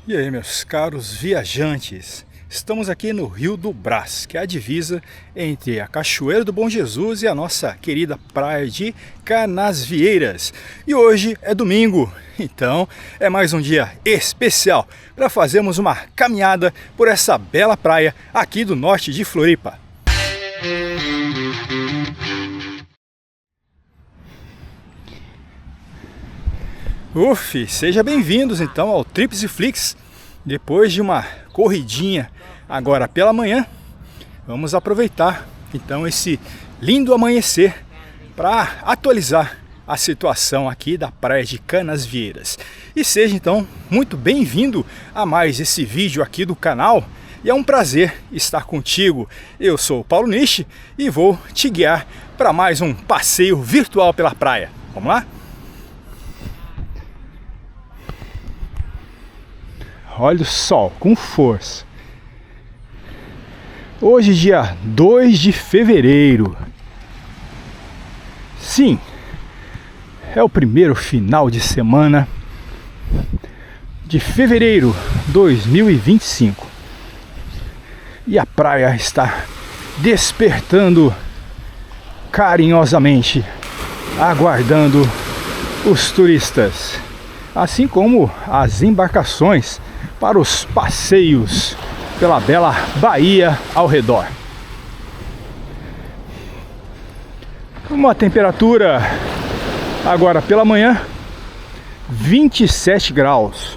E aí, meus caros viajantes, estamos aqui no Rio do Brás, que é a divisa entre a Cachoeira do Bom Jesus e a nossa querida praia de Canasvieiras. E hoje é domingo, então é mais um dia especial para fazermos uma caminhada por essa bela praia aqui do norte de Floripa. Seja bem-vindos então ao Trips e Flix. Depois de uma corridinha agora pela manhã, vamos aproveitar então esse lindo amanhecer para atualizar a situação aqui da praia de Canasvieiras. E seja então muito bem-vindo a mais esse vídeo aqui do canal. E é um prazer estar contigo. Eu sou o Paulo Nishi e vou te guiar para mais um passeio virtual pela praia. Vamos lá? Olha o sol com força. Hoje, dia 2 de fevereiro. Sim, é o primeiro final de semana de fevereiro 2025. E a praia está despertando carinhosamente, aguardando os turistas, assim como as embarcações para os passeios pela bela Bahia ao redor. Uma temperatura agora pela manhã 27 graus.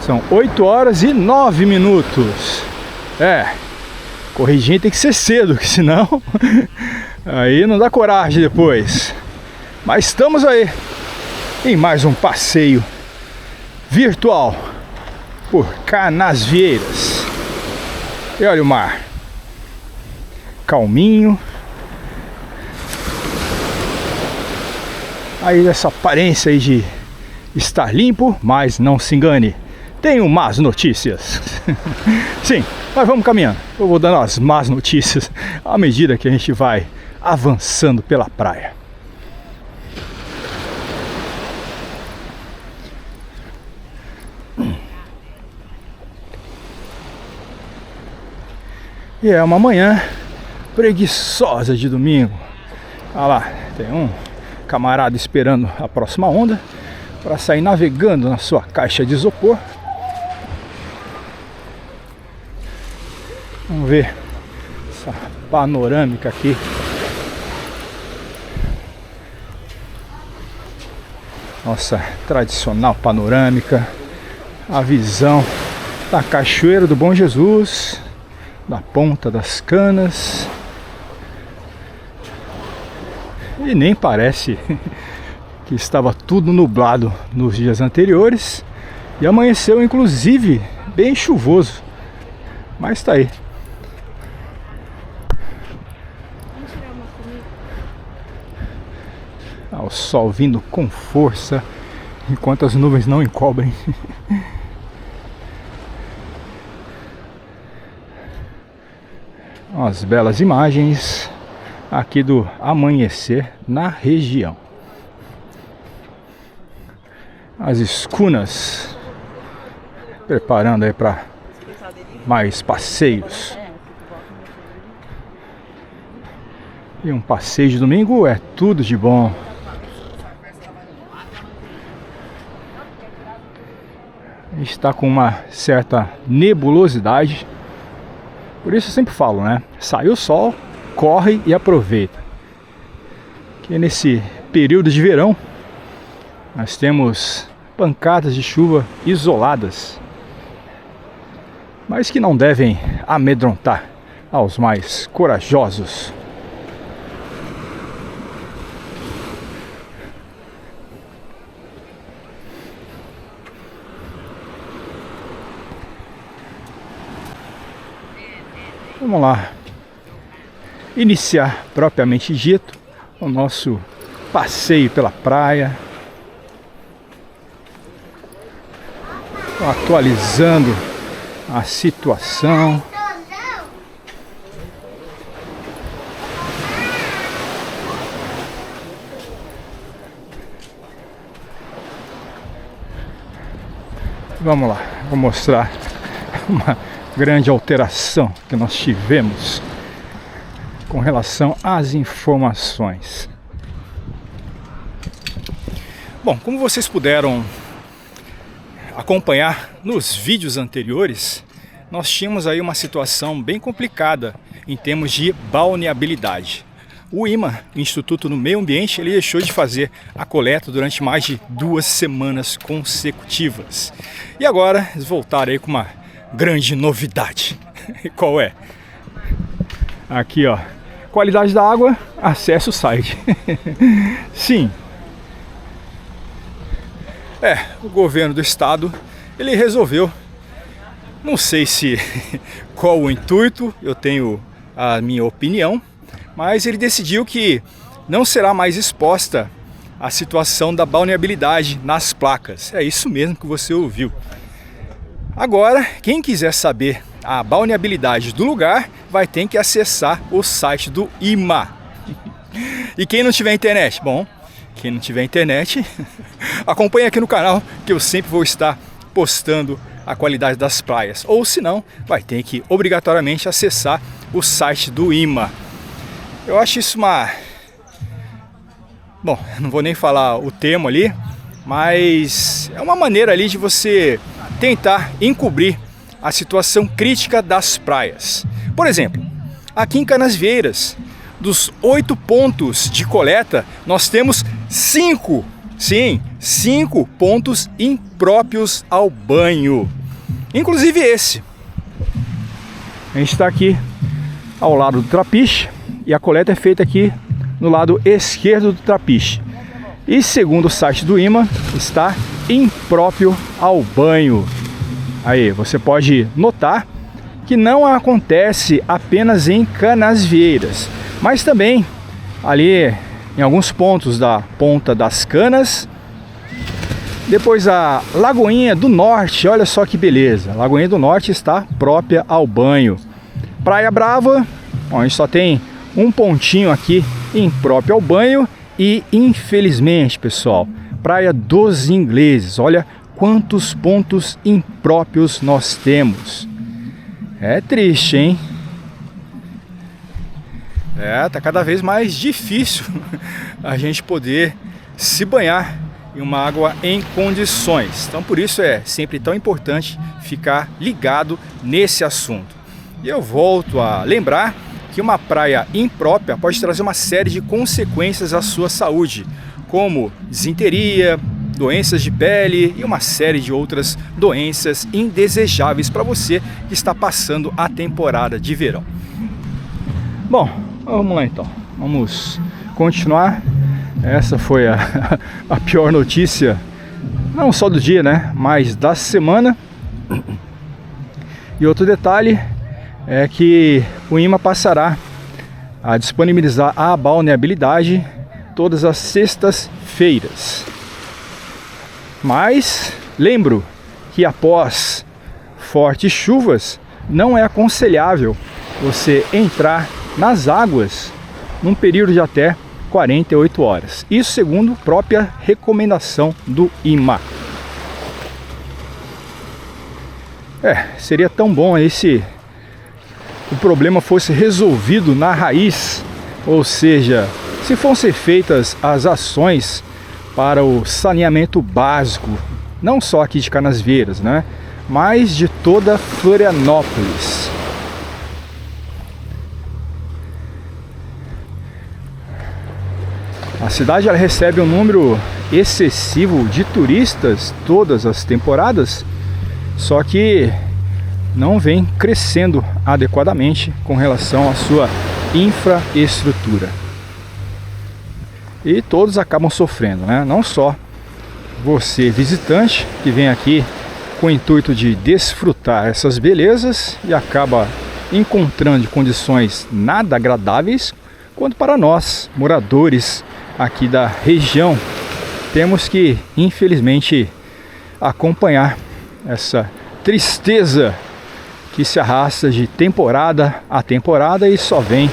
São 8 horas e 9 minutos. Corridinha tem que ser cedo, que senão aí não dá coragem depois. Mas estamos aí em mais um passeio virtual por Canasvieiras. E olha o mar, calminho. Aí essa aparência aí de estar limpo, mas não se engane, tenho más notícias. Sim, mas vamos caminhando. Eu vou dando as más notícias à medida que a gente vai avançando pela praia. E é uma manhã preguiçosa de domingo. Olha lá, tem um camarada esperando a próxima onda para sair navegando na sua caixa de isopor. Vamos ver essa panorâmica aqui. Nossa tradicional panorâmica. A visão da Cachoeira do Bom Jesus, da Ponta das Canas. E nem parece que estava tudo nublado nos dias anteriores. E amanheceu inclusive bem chuvoso. Mas tá aí. O sol vindo com força, enquanto as nuvens não encobrem. As belas imagens aqui do amanhecer na região. As escunas preparando aí para mais passeios. E um passeio de domingo é tudo de bom. Está com uma certa nebulosidade. Por isso eu sempre falo, né? Saiu o sol, corre e aproveita. Que nesse período de verão nós temos pancadas de chuva isoladas, mas que não devem amedrontar aos mais corajosos. Vamos lá iniciar propriamente dito o nosso passeio pela praia, atualizando a situação. Vamos lá, vou mostrar uma grande alteração que nós tivemos com relação às informações. Bom, como vocês puderam acompanhar nos vídeos anteriores, nós tínhamos aí uma situação bem complicada em termos de balneabilidade. O IMA, Instituto do Meio Ambiente, ele deixou de fazer a coleta durante mais de 2 semanas consecutivas. E agora eles voltaram aí com uma grande novidade. E qual é? Aqui, ó, qualidade da água, acesse o site. Sim. O governo do estado, ele resolveu, não sei se qual o intuito, eu tenho a minha opinião, mas ele decidiu que não será mais exposta a situação da balneabilidade nas placas. É isso mesmo que você ouviu. Agora, quem quiser saber a balneabilidade do lugar, vai ter que acessar o site do IMA. E quem não tiver internet? Bom, quem não tiver internet, acompanhe aqui no canal que eu sempre vou estar postando a qualidade das praias. Ou se não, vai ter que obrigatoriamente acessar o site do IMA. Eu acho isso uma... Bom, não vou nem falar o termo ali, mas é uma maneira ali de você tentar encobrir a situação crítica das praias. Por exemplo, aqui em Canasvieiras, dos 8 pontos de coleta, nós temos 5, sim, 5 pontos impróprios ao banho. Inclusive esse. A gente está aqui ao lado do trapiche e a coleta é feita aqui no lado esquerdo do trapiche. E segundo o site do IMA, está impróprio ao banho. Aí, você pode notar que não acontece apenas em Canasvieiras, mas também ali em alguns pontos da Ponta das Canas. Depois a Lagoinha do Norte, olha só que beleza, a Lagoinha do Norte está própria ao banho. Praia Brava, ó, a gente só tem um pontinho aqui impróprio ao banho. E infelizmente, pessoal, Praia dos Ingleses, olha quantos pontos impróprios nós temos. É triste, hein? Tá cada vez mais difícil a gente poder se banhar em uma água em condições. Então por isso é sempre tão importante ficar ligado nesse assunto. E eu volto a lembrar que uma praia imprópria pode trazer uma série de consequências à sua saúde, como disenteria, doenças de pele e uma série de outras doenças indesejáveis para você que está passando a temporada de verão. Bom, vamos lá então, vamos continuar. Essa foi a pior notícia, não só do dia, né, mas da semana. E outro detalhe é que o IMA passará a disponibilizar a balneabilidade todas as sextas-feiras. Mas lembro que após fortes chuvas não é aconselhável você entrar nas águas num período de até 48 horas. Isso segundo própria recomendação do IMA. Seria tão bom aí se o problema fosse resolvido na raiz, ou seja, se fossem feitas as ações para o saneamento básico, não só aqui de Canasvieiras, né, mas de toda Florianópolis. A cidade ela recebe um número excessivo de turistas todas as temporadas, só que não vem crescendo adequadamente com relação à sua infraestrutura. E todos acabam sofrendo, né? Não só você, visitante, que vem aqui com o intuito de desfrutar essas belezas e acaba encontrando condições nada agradáveis, quanto para nós, moradores aqui da região, temos que, infelizmente, acompanhar essa tristeza que se arrasta de temporada a temporada e só vem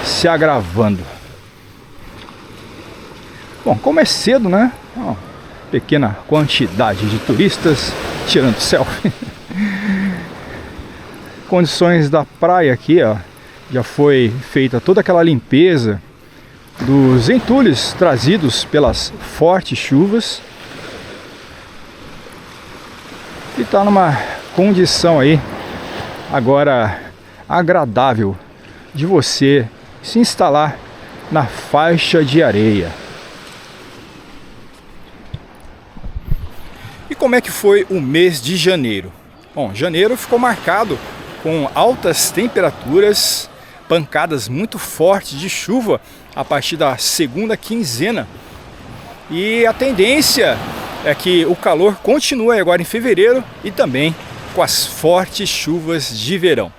se agravando. Bom, como é cedo, né? Uma pequena quantidade de turistas tirando selfie. Condições da praia aqui, ó, já foi feita toda aquela limpeza dos entulhos trazidos pelas fortes chuvas e está numa condição aí agora agradável de você se instalar na faixa de areia. E como é que foi o mês de janeiro? Bom, janeiro ficou marcado com altas temperaturas, pancadas muito fortes de chuva a partir da segunda quinzena. E a tendência é que o calor continue agora em fevereiro e também com as fortes chuvas de verão.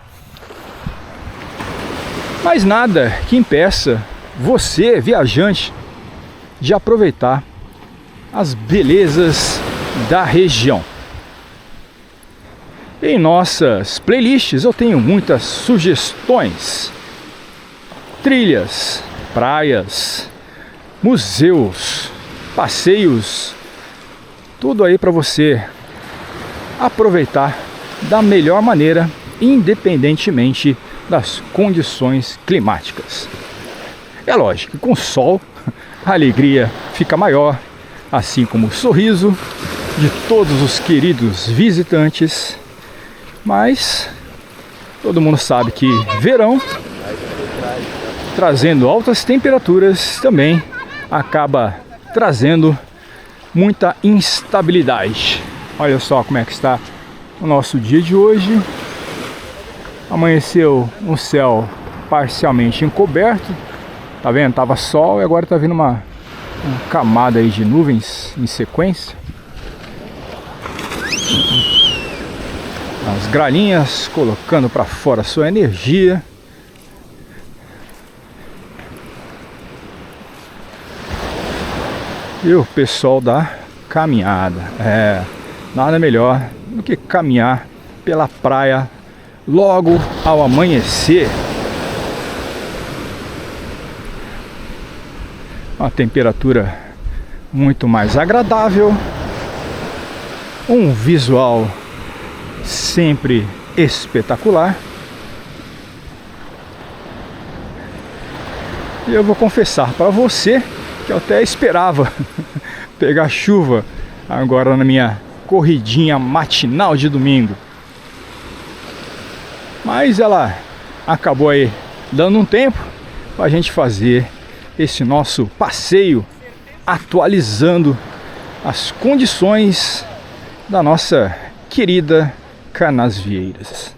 Mas nada que impeça você, viajante, de aproveitar as belezas da região. Em nossas playlists eu tenho muitas sugestões: trilhas, praias, museus, passeios, tudo aí para você aproveitar da melhor maneira, independentemente das condições climáticas. É lógico que com sol a alegria fica maior, assim como o sorriso de todos os queridos visitantes. Mas todo mundo sabe que verão, trazendo altas temperaturas, também acaba trazendo muita instabilidade. Olha só como é que está o nosso dia de hoje. Amanheceu um céu parcialmente encoberto, tá vendo? Tava sol e agora tá vindo uma camada aí de nuvens em sequência. As gralinhas colocando para fora sua energia. E o pessoal da caminhada. Nada melhor do que caminhar pela praia logo ao amanhecer. Uma temperatura muito mais agradável. Um visual sempre espetacular. E eu vou confessar para você que eu até esperava pegar chuva agora na minha corridinha matinal de domingo. Mas ela acabou aí dando um tempo para a gente fazer esse nosso passeio, atualizando as condições da nossa querida Canasvieiras.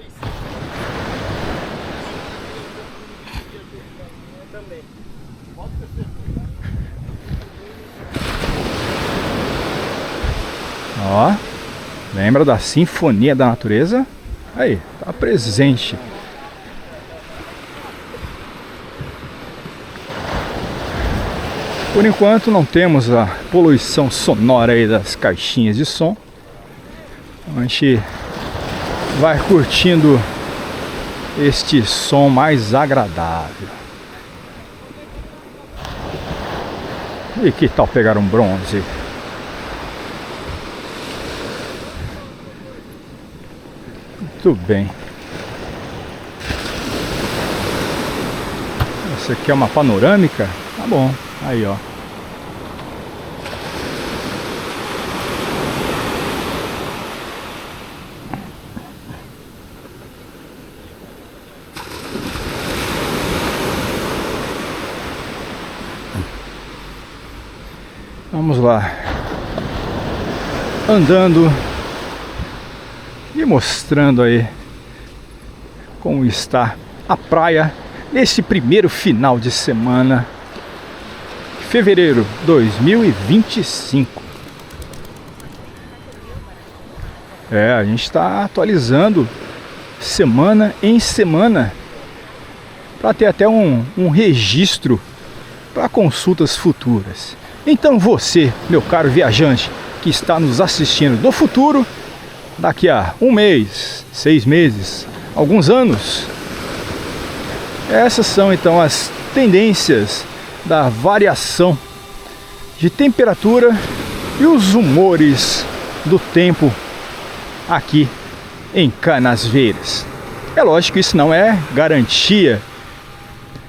Ó, lembra da Sinfonia da Natureza? Aí, tá presente. Por enquanto não temos a poluição sonora aí das caixinhas de som. A gente vai curtindo este som mais agradável. E que tal pegar um bronze? Muito bem. Essa aqui é uma panorâmica? Tá bom. Aí, ó. Vamos lá. Andando e mostrando aí como está a praia nesse primeiro final de semana, fevereiro 2025. A gente está atualizando semana em semana para ter até um registro para consultas futuras. Então você, meu caro viajante, que está nos assistindo do futuro, daqui a um mês, 6 meses, alguns anos, essas são então as tendências da variação de temperatura e os humores do tempo aqui em Canasvieiras. É lógico que isso não é garantia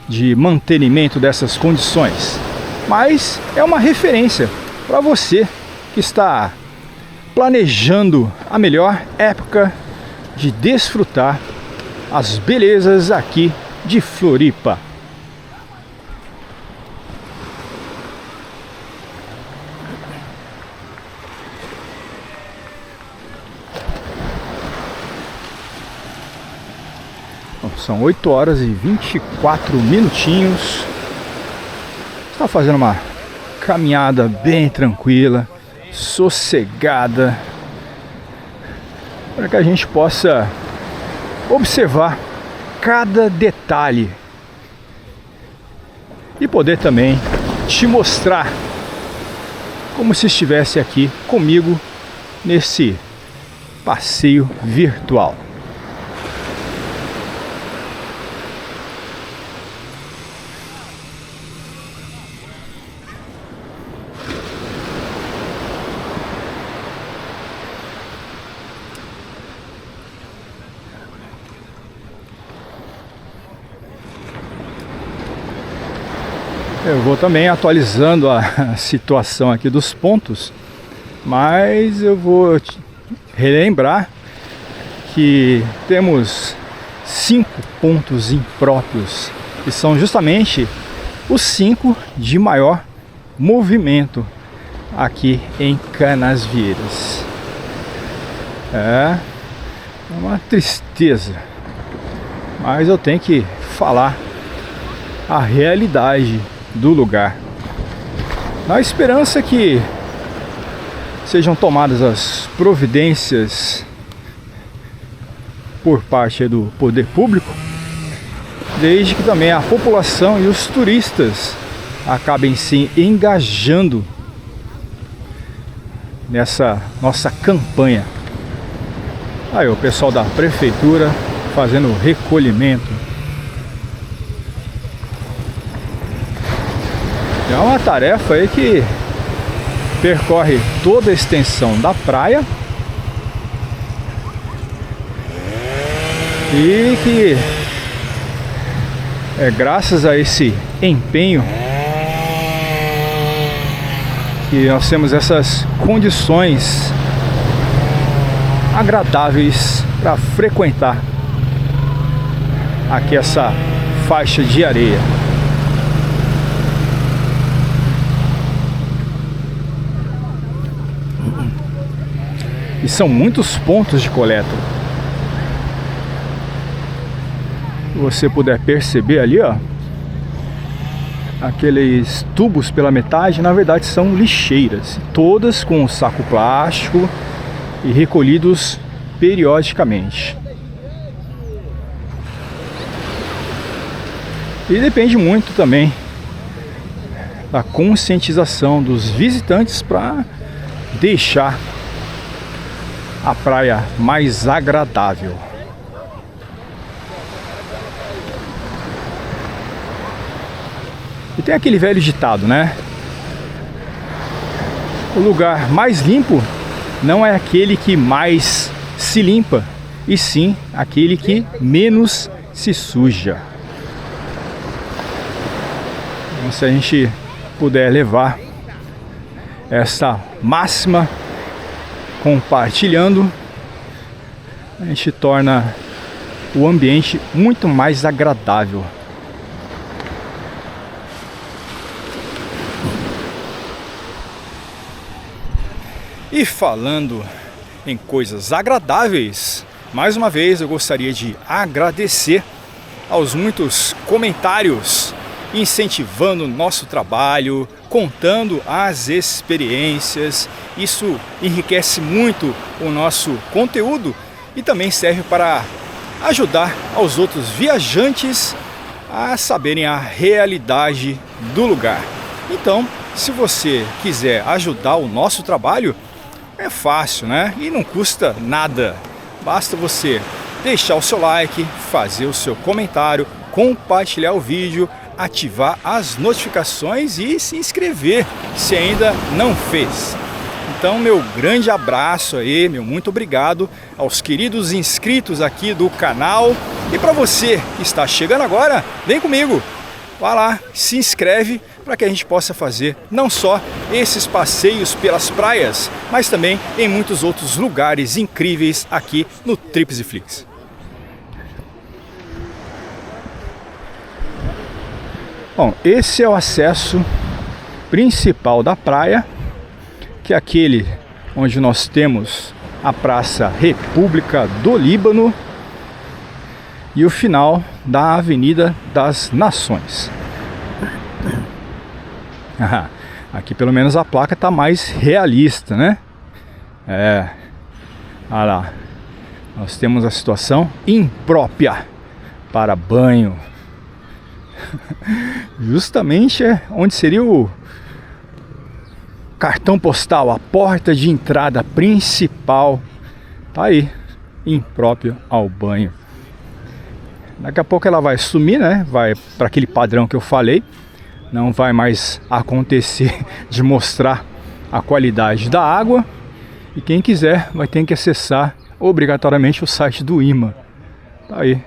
de mantenimento dessas condições, mas é uma referência para você que está planejando a melhor época de desfrutar as belezas aqui de Floripa. São 8 horas e 24 minutinhos. Está fazendo uma caminhada bem tranquila, sossegada, para que a gente possa observar cada detalhe e poder também te mostrar como se estivesse aqui comigo nesse passeio virtual. Eu vou também atualizando a situação aqui dos pontos, mas eu vou relembrar que temos 5 pontos impróprios, que são justamente os 5 de maior movimento aqui em Canasvieiras. É uma tristeza, mas eu tenho que falar a realidade do lugar, na esperança que sejam tomadas as providências por parte do poder público, desde que também a população e os turistas acabem se engajando nessa nossa campanha. Aí o pessoal da prefeitura fazendo recolhimento. É uma tarefa aí que percorre toda a extensão da praia e que é graças a esse empenho que nós temos essas condições agradáveis para frequentar aqui essa faixa de areia. E são muitos pontos de coleta. Se você puder perceber ali, ó, aqueles tubos pela metade, na verdade são lixeiras, todas com saco plástico e recolhidos periodicamente. E depende muito também da conscientização dos visitantes para deixar a praia mais agradável. E tem aquele velho ditado, né? O lugar mais limpo não é aquele que mais se limpa, e sim aquele que menos se suja. Então, se a gente puder levar essa máxima compartilhando, a gente torna o ambiente muito mais agradável. E falando em coisas agradáveis, mais uma vez eu gostaria de agradecer aos muitos comentários incentivando o nosso trabalho, contando as experiências. Isso enriquece muito o nosso conteúdo e também serve para ajudar aos outros viajantes a saberem a realidade do lugar. Então, se você quiser ajudar o nosso trabalho, é fácil, né? E não custa nada. Basta você deixar o seu like, fazer o seu comentário, compartilhar o vídeo, ativar as notificações e se inscrever se ainda não fez. Então, meu grande abraço aí, meu muito obrigado aos queridos inscritos aqui do canal. E para você que está chegando agora, vem comigo. Vá lá, se inscreve para que a gente possa fazer não só esses passeios pelas praias, mas também em muitos outros lugares incríveis aqui no Trips e Flix. Bom, esse é o acesso principal da praia, que é aquele onde nós temos a Praça República do Líbano e o final da Avenida das Nações. Aqui pelo menos a placa está mais realista, né? Olha lá, nós temos a situação imprópria para banho. Justamente onde seria o cartão postal, a porta de entrada principal. Tá aí, impróprio ao banho. Daqui a pouco ela vai sumir, né? Vai para aquele padrão que eu falei. Não vai mais acontecer de mostrar a qualidade da água. E quem quiser vai ter que acessar obrigatoriamente o site do IMA. Tá aí.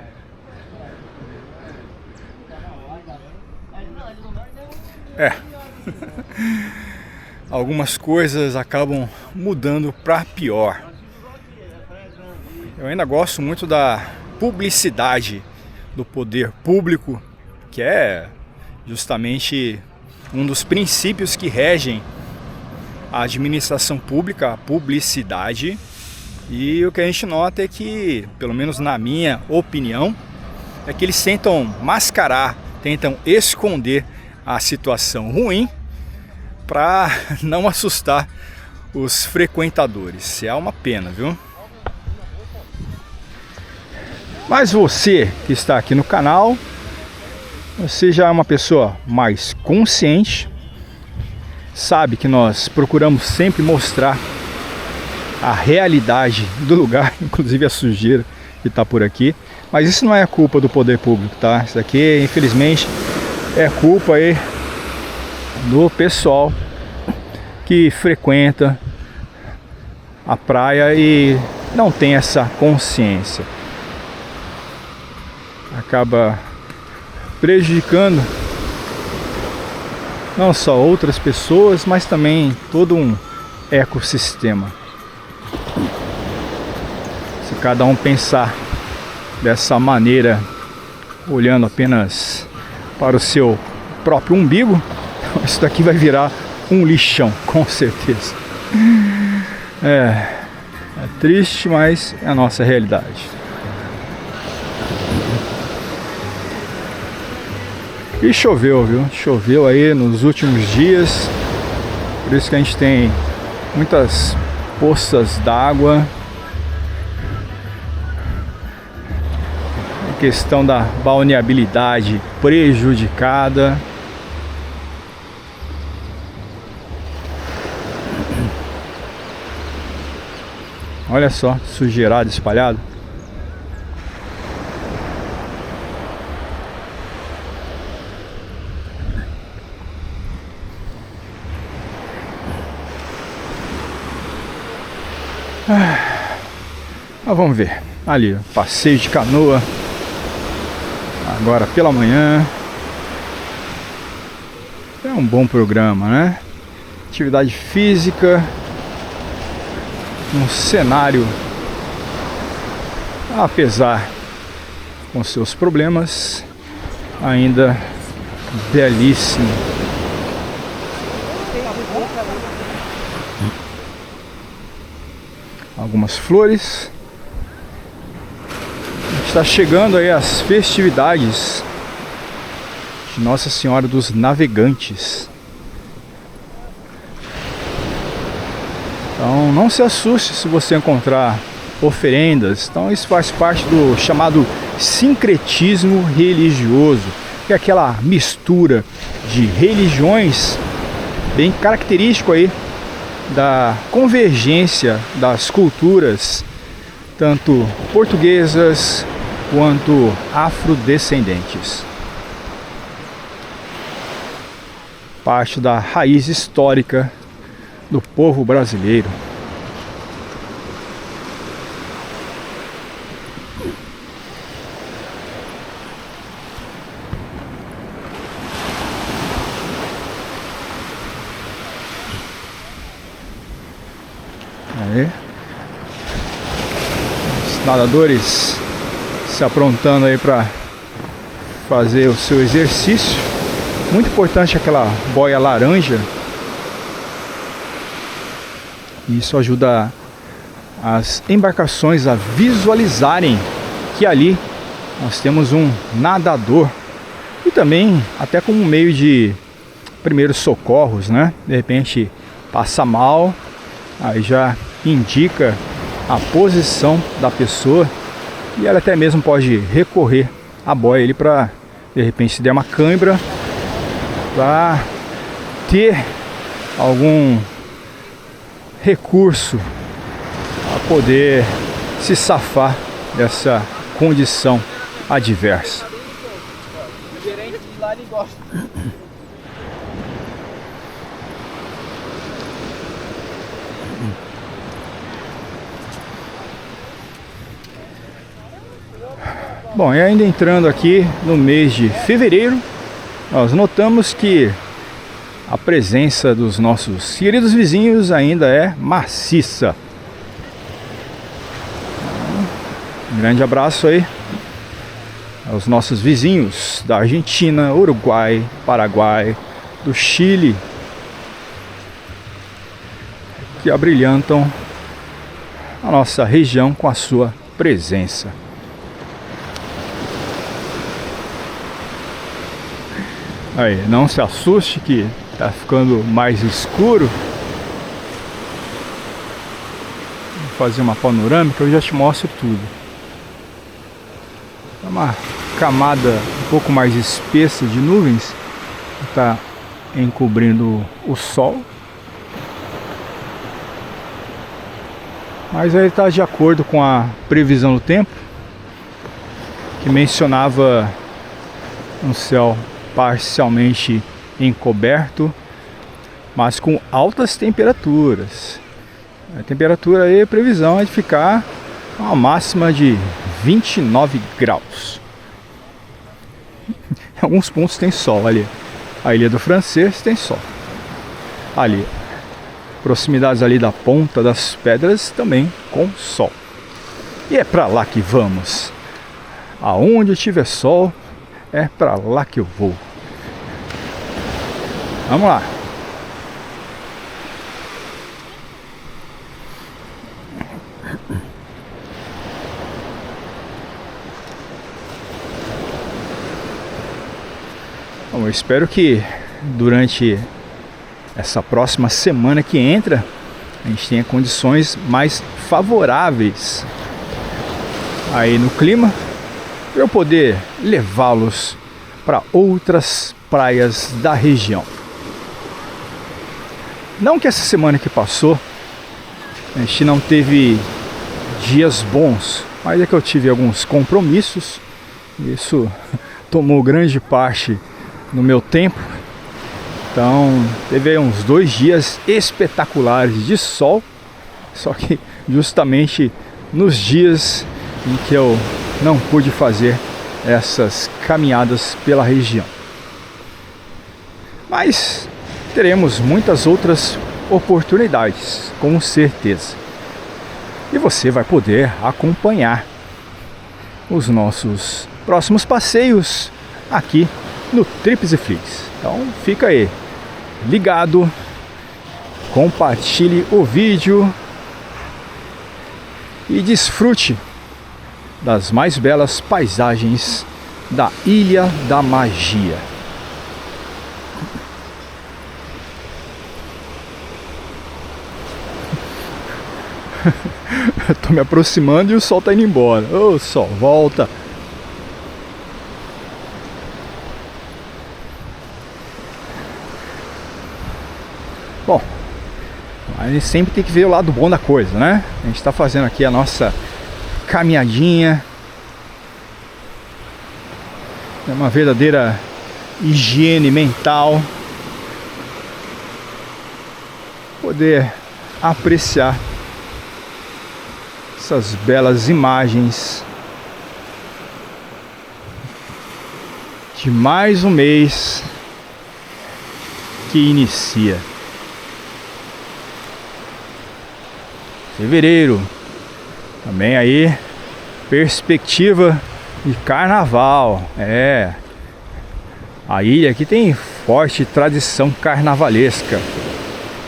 Algumas coisas acabam mudando para pior. Eu ainda gosto muito da publicidade do poder público, que é justamente um dos princípios que regem a administração pública, a publicidade. E o que a gente nota é que, pelo menos na minha opinião, é que eles tentam mascarar, tentam esconder a situação ruim para não assustar os frequentadores. É uma pena, viu? Mas você que está aqui no canal, você já é uma pessoa mais consciente, sabe que nós procuramos sempre mostrar a realidade do lugar, inclusive a sujeira que está por aqui. Mas isso não é culpa do poder público, tá? Isso aqui, infelizmente, é culpa aí do pessoal que frequenta a praia e não tem essa consciência. Acaba prejudicando não só outras pessoas, mas também todo um ecossistema. Se cada um pensar dessa maneira, olhando apenas para o seu próprio umbigo, isso daqui vai virar um lixão, com certeza. É triste, mas é a nossa realidade. E choveu, viu? Choveu aí nos últimos dias, por isso que a gente tem muitas poças d'água. A questão da balneabilidade prejudicada. Olha só, sujeirado espalhado. Mas vamos ver. Ali, passeio de canoa. Agora pela manhã. É um bom programa, né? Atividade física. Um cenário, apesar com seus problemas, ainda belíssimo. Algumas flores. Está chegando aí as festividades de Nossa Senhora dos Navegantes. Então não se assuste se você encontrar oferendas. Então isso faz parte do chamado sincretismo religioso, que é aquela mistura de religiões bem característico aí da convergência das culturas, tanto portuguesas quanto afrodescendentes. Parte da raiz histórica do povo brasileiro. Aí, os nadadores se aprontando aí para fazer o seu exercício. Muito importante aquela boia laranja. Isso ajuda as embarcações a visualizarem que ali nós temos um nadador. E também até como meio de primeiros socorros, né? De repente passa mal, aí já indica a posição da pessoa e ela até mesmo pode recorrer à boia ali para, de repente, se der uma cãibra, para ter algum recurso para poder se safar dessa condição adversa. O gerente de lá ele gosta. Bom, e ainda entrando aqui no mês de fevereiro, nós notamos que a presença dos nossos queridos vizinhos ainda é maciça. Um grande abraço aí aos nossos vizinhos da Argentina, Uruguai, Paraguai, do Chile, que abrilhantam a nossa região com a sua presença. Aí, não se assuste que tá ficando mais escuro. Vou fazer uma panorâmica, eu já te mostro tudo. É uma camada um pouco mais espessa de nuvens que está encobrindo o sol. Mas aí está de acordo com a previsão do tempo, que mencionava um céu parcialmente encoberto, mas com altas temperaturas. A temperatura aí, a previsão é de ficar uma máxima de 29 graus. Em alguns pontos tem sol ali. A Ilha do Francês tem sol. Ali, proximidades ali da Ponta das Pedras também com sol. E é pra lá que vamos. Aonde tiver sol, é pra lá que eu vou. Vamos lá. Bom, eu espero que durante essa próxima semana que entra a gente tenha condições mais favoráveis aí no clima, para eu poder levá-los para outras praias da região. Não que essa semana que passou a gente não teve dias bons, mas é que eu tive alguns compromissos. Isso tomou grande parte no meu tempo. Então teve aí uns 2 dias espetaculares de sol, só que justamente nos dias em que eu não pude fazer essas caminhadas pela região. Mas teremos muitas outras oportunidades, com certeza. E você vai poder acompanhar os nossos próximos passeios aqui no Trips e Flicks. Então fica aí ligado, compartilhe o vídeo e desfrute das mais belas paisagens da Ilha da Magia. Tô me aproximando e o sol tá indo embora. Ô, sol, volta. Bom, a gente sempre tem que ver o lado bom da coisa, né? A gente tá fazendo aqui a nossa caminhadinha. É uma verdadeira higiene mental. poder apreciar essas belas imagens de mais um mês que inicia. Fevereiro, também aí perspectiva de carnaval. A ilha aqui tem forte tradição carnavalesca.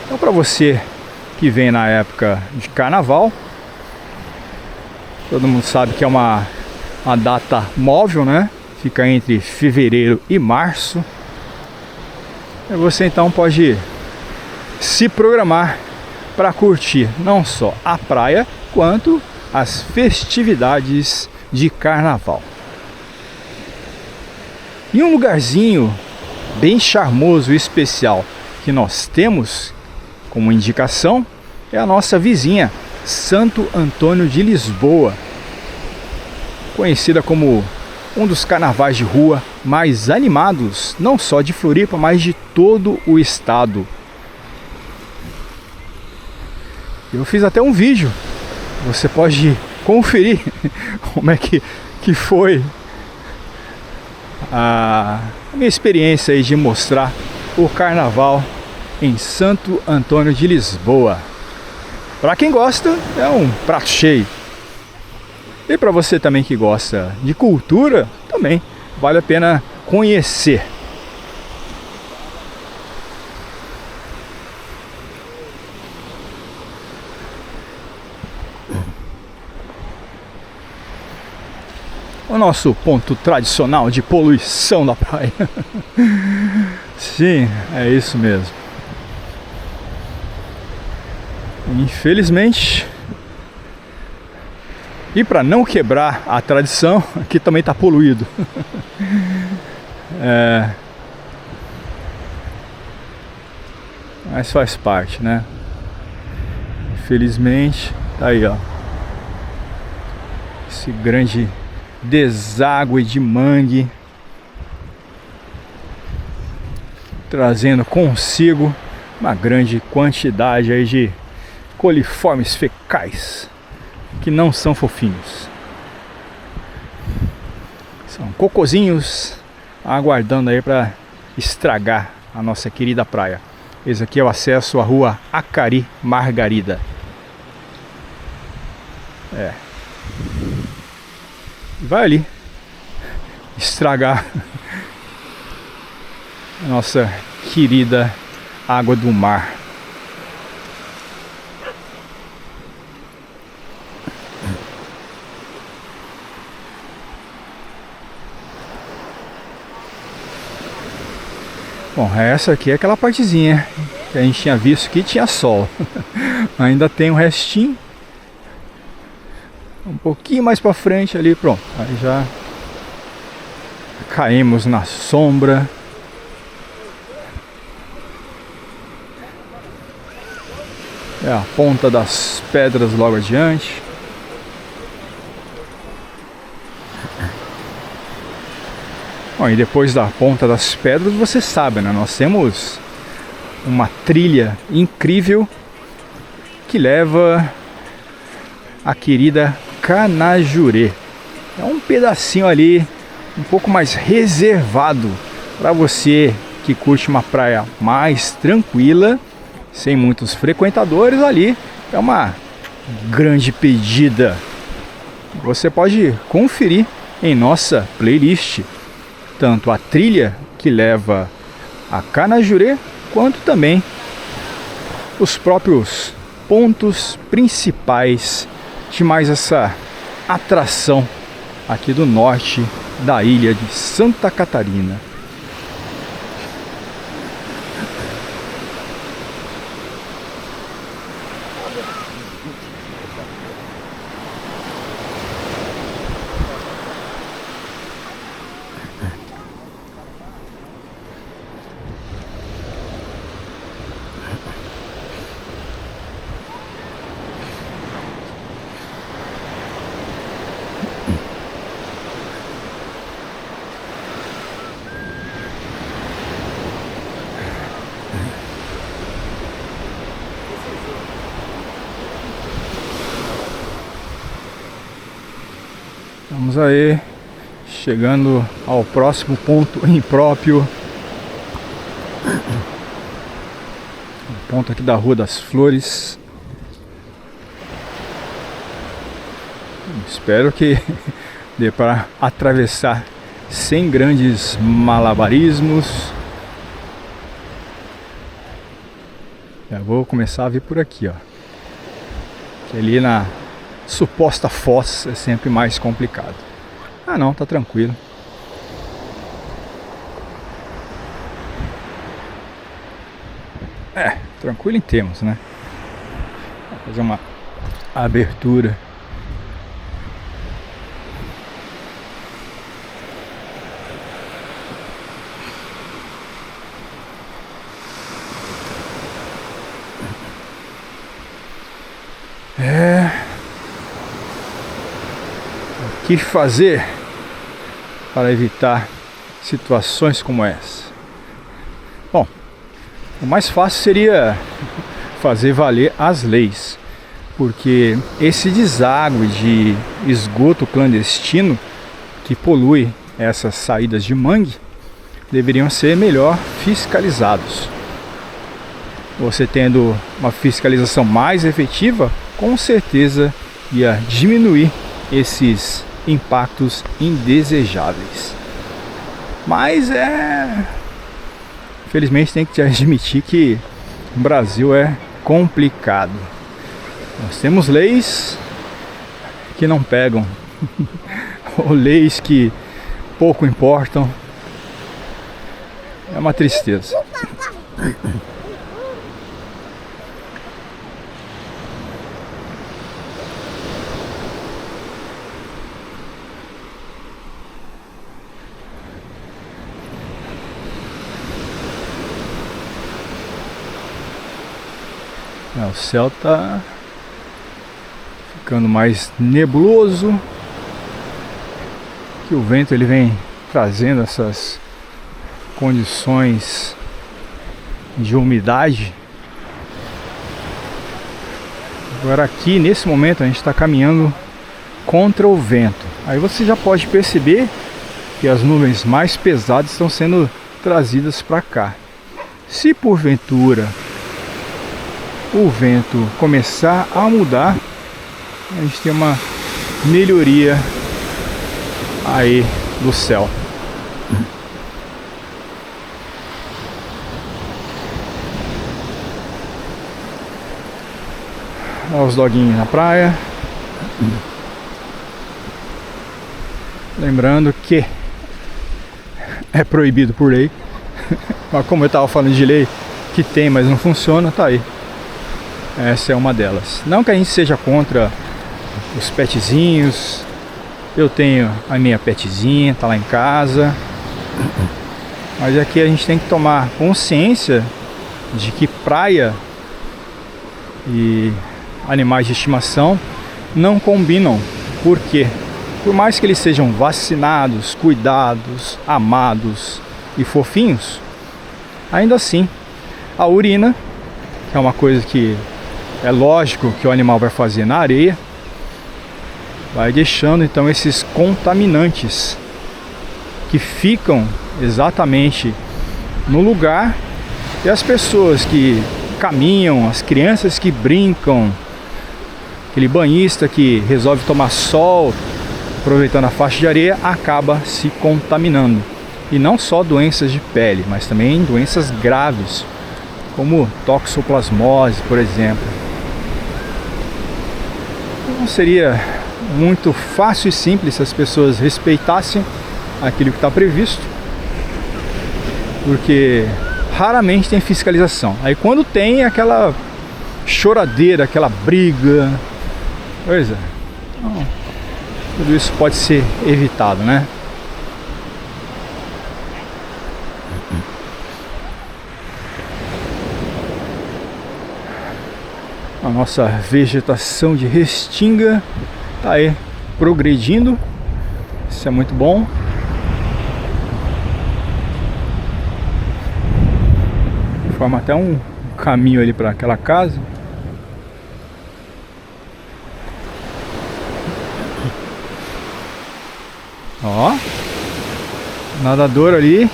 Então, para você que vem na época de carnaval, todo mundo sabe que é uma data móvel, né? Fica entre fevereiro e março. E você então pode se programar para curtir não só a praia, quanto as festividades de carnaval. E um lugarzinho bem charmoso e especial que nós temos como indicação é a nossa vizinha, Santo Antônio de Lisboa, conhecida como um dos carnavais de rua mais animados, não só de Floripa, mas de todo o estado. Eu fiz até um vídeo, você pode conferir como é que foi a minha experiência aí de mostrar o carnaval em Santo Antônio de Lisboa. Para quem gosta, é um prato cheio. E para você também que gosta de cultura, também vale a pena conhecer. O nosso ponto tradicional de poluição da praia. Sim, é isso mesmo. Infelizmente, e para não quebrar a tradição, aqui também está poluído. Mas faz parte, né? Infelizmente, tá aí, ó. Esse grande deságue de mangue, trazendo consigo uma grande quantidade aí de coliformes fecais que não são fofinhos. São cocozinhos aguardando aí para estragar a nossa querida praia. Esse aqui é o acesso à rua Acari Margarida. Vai ali estragar a nossa querida água do mar. Bom, essa aqui é aquela partezinha que a gente tinha visto que tinha sol. Ainda tem um restinho. Um pouquinho mais para frente ali, pronto. Aí já caímos na sombra. É a ponta das pedras logo adiante. Bom, e depois da ponta das pedras, você sabe, né? Nós temos uma trilha incrível que leva a querida Canajurê. É um pedacinho ali um pouco mais reservado para você que curte uma praia mais tranquila, sem muitos frequentadores. Ali é uma grande pedida. Você pode conferir em nossa playlist tanto a trilha que leva a Canajurê, quanto também os próprios pontos principais de mais essa atração aqui do norte da ilha de Santa Catarina. Estamos aí chegando ao próximo ponto impróprio. O ponto aqui da Rua das Flores. Espero que dê para atravessar sem grandes malabarismos. Já vou começar a vir por aqui, ó. Que ali na suposta foz é sempre mais complicado. Ah não, tá tranquilo. É, tranquilo em termos, né? Vou fazer uma abertura. O que fazer para evitar situações como essa? Bom, o mais fácil seria fazer valer as leis, porque esse deságue de esgoto clandestino que polui essas saídas de mangue deveriam ser melhor fiscalizados. Você tendo uma fiscalização mais efetiva, com certeza ia diminuir esses impactos indesejáveis. Mas infelizmente tem que admitir que o Brasil é complicado. Nós temos leis que não pegam, ou leis que pouco importam. É uma tristeza. O céu tá ficando mais nebuloso, que o vento ele vem trazendo essas condições de umidade. Agora aqui nesse momento a gente está caminhando contra o vento. Aí você já pode perceber que as nuvens mais pesadas estão sendo trazidas para cá. Se porventura o vento começar a mudar, a gente tem uma melhoria aí do céu. Olha os doguinhos na praia. Lembrando que é proibido por lei. Mas como eu estava falando de lei que tem, mas não funciona, tá aí. Essa é uma delas. Não que a gente seja contra os petzinhos. Eu tenho a minha petzinha, tá lá em casa. Mas aqui a gente tem que tomar consciência de que praia e animais de estimação não combinam. Por quê? Por mais que eles sejam vacinados, cuidados, amados e fofinhos, ainda assim a urina, que é uma coisa que é lógico que o animal vai fazer na areia, vai deixando então esses contaminantes que ficam exatamente no lugar, e as pessoas que caminham, as crianças que brincam, aquele banhista que resolve tomar sol aproveitando a faixa de areia, acaba se contaminando. E não só doenças de pele, mas também doenças graves, como toxoplasmose, por exemplo. Então seria muito fácil e simples se as pessoas respeitassem aquilo que está previsto, porque raramente tem fiscalização. Aí quando tem aquela choradeira, aquela briga, pois é, então, tudo isso pode ser evitado, né? A nossa vegetação de restinga tá aí progredindo, isso é muito bom. Forma até um caminho ali para aquela casa. Ó, nadador ali,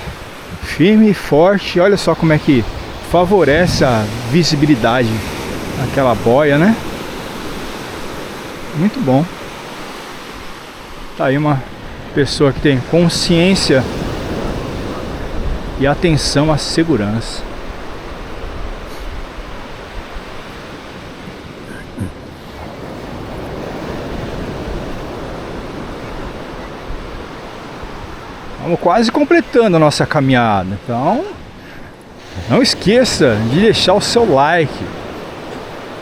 firme e forte. Olha só como é que favorece a visibilidade daquela boia, né? Muito bom. Tá aí uma pessoa que tem consciência e atenção à segurança. Estamos quase completando a nossa caminhada, então não esqueça de deixar o seu like,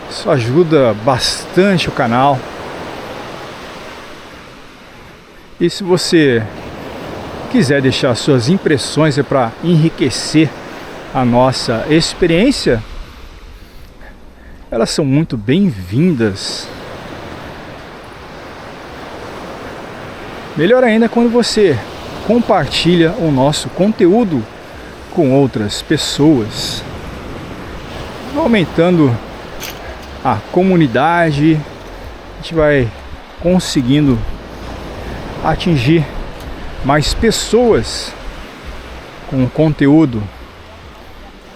isso ajuda bastante o canal. E se você quiser deixar suas impressões para enriquecer a nossa experiência, elas são muito bem-vindas. Melhor ainda quando você compartilha o nosso conteúdo com outras pessoas, aumentando a comunidade. A gente vai conseguindo atingir mais pessoas com o conteúdo,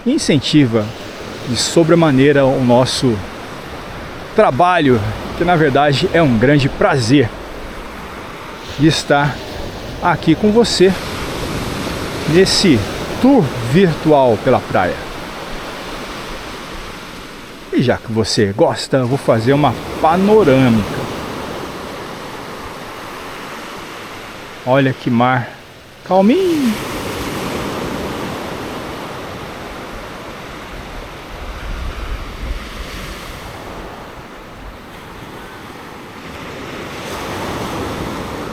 incentiva de sobremaneira o nosso trabalho, que na verdade é um grande prazer de estar aqui com você nesse tour virtual pela praia. E já que você gosta, eu vou fazer uma panorâmica. Olha que mar calminho.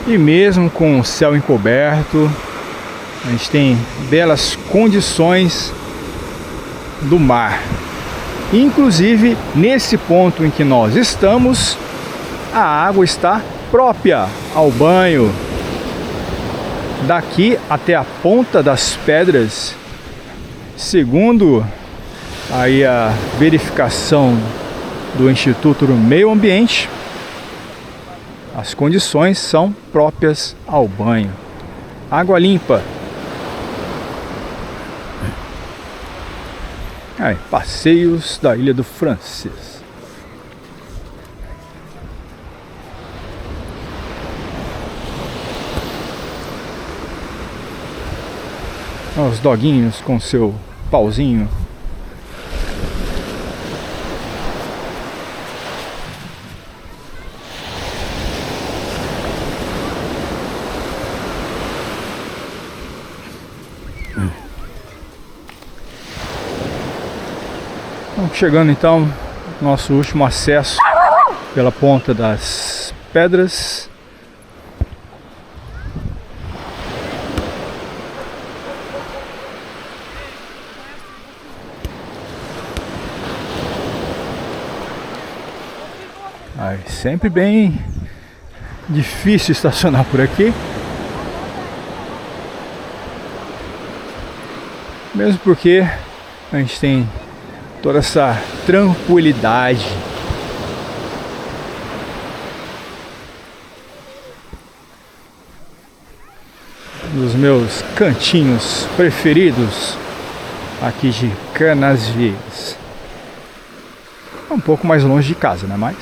E mesmo com o céu encoberto, a gente tem belas condições do mar. Inclusive, nesse ponto em que nós estamos, a água está própria ao banho. Daqui até a ponta das pedras, segundo aí a verificação do Instituto do Meio Ambiente, as condições são próprias ao banho. Água limpa. Aí, passeios da Ilha do Francês. Os doguinhos com seu pauzinho. Chegando então nosso último acesso pela ponta das pedras. Aí, sempre bem difícil estacionar por aqui, mesmo porque a gente tem toda essa tranquilidade. Um dos meus cantinhos preferidos aqui de Canasvieiras. Um pouco mais longe de casa, né? Mas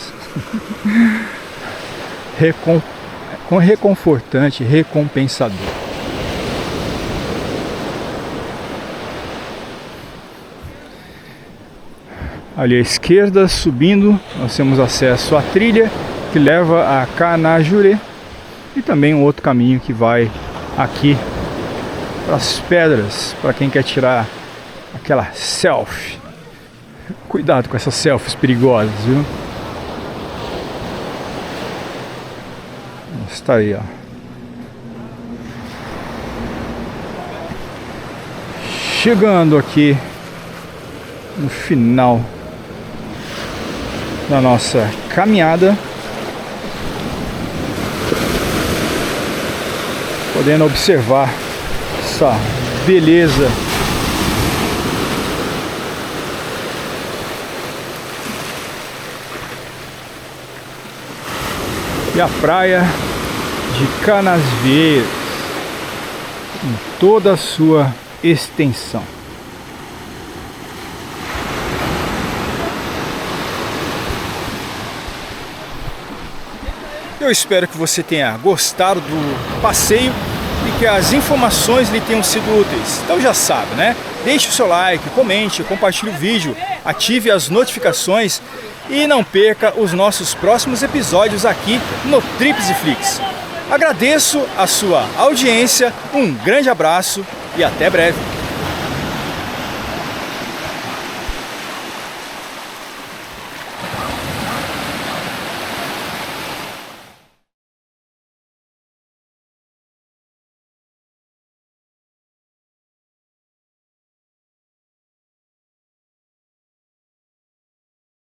reconfortante, recompensador. Ali à esquerda, subindo, nós temos acesso à trilha que leva a Canajurê e também um outro caminho que vai aqui para as pedras, para quem quer tirar aquela selfie. Cuidado com essas selfies perigosas, viu? Está aí, ó. Chegando aqui no final da nossa caminhada, podendo observar essa beleza e a praia de Canasvieiras em toda a sua extensão. Eu espero que você tenha gostado do passeio e que as informações lhe tenham sido úteis. Então já sabe, né? Deixe o seu like, comente, compartilhe o vídeo, ative as notificações e não perca os nossos próximos episódios aqui no Trips e Flix. Agradeço a sua audiência, um grande abraço e até breve.